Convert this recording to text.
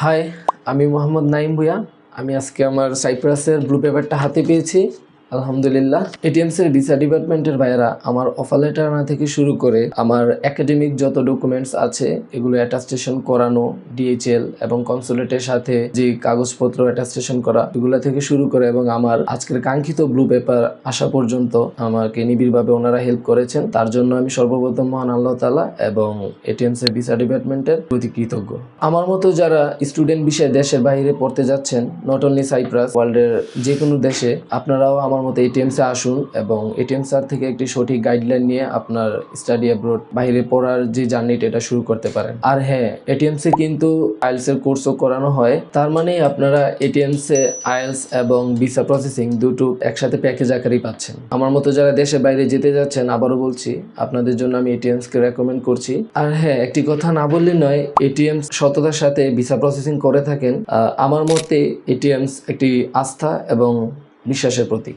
High, আমি মোহাম্মদ নাইম ভুঁইয়া। আমি আজকে আমার সাইপ্রাসের ব্লু পেপারটা হাতে পেয়েছি, আলহামদুলিল্লাহ। এটিএমস এর ভিসা ডিপার্টমেন্টের ভাইয়েরা আমার অফার লেটার আনা থেকে শুরু করে আমার একাডেমিক যত ডকুমেন্টস আছে এগুলো অ্যাটাস্টেশন করানো, ডিএইচএল এবং কনসুলেটের সাথে যে কাগজপত্র অ্যাটাস্টেশন করা এগুলো থেকে শুরু করে এবং আমার আজকের কাঙ্ক্ষিত ব্লু পেপার আসা পর্যন্ত আমাকে নিবিড়ভাবে ওনারা হেল্প করেছেন। তার জন্য আমি সর্বপ্রথম মহান আল্লাহ তাআলা এবং এটিএমস এর ভিসা ডিপার্টমেন্টের প্রতি কৃতজ্ঞ। আমার মতো যারা স্টুডেন্ট বিষয়ে দেশের বাইরে পড়তে যাচ্ছেন, নট অনলি সাইপ্রাস, ওয়ার্ল্ডের যে কোনো দেশে, আপনারাও আমার মতো এটিএমসে আসুন এবং এটিএমস আর থেকে একটি সঠিক গাইডলাইন নিয়ে আপনার স্টাডি অ্যাব্রোড বাইরে পড়ার যে জার্নিটা এটা শুরু করতে পারেন। আর হ্যাঁ, এটিএমসে কিন্তু আইএলস এর কোর্সও করানো হয়। তার মানে আপনারা এটিএমসে আইএলস এবং ভিসা প্রসেসিং দুটো একসাথে প্যাকেজ আকারেই পাচ্ছেন। আমার মতো যারা দেশের বাইরে যেতে যাচ্ছেন, আবারও বলছি, আপনাদের জন্য আমি এটিএমস কে রেকমেন্ড করছি। আর হ্যাঁ, একটি কথা না বললে নয়, এটিএমস সততার সাথে ভিসা প্রসেসিং করে থাকেন। আমার মতে এটিএমস একটি আস্থা এবং বিশ্বাসের প্রতীক।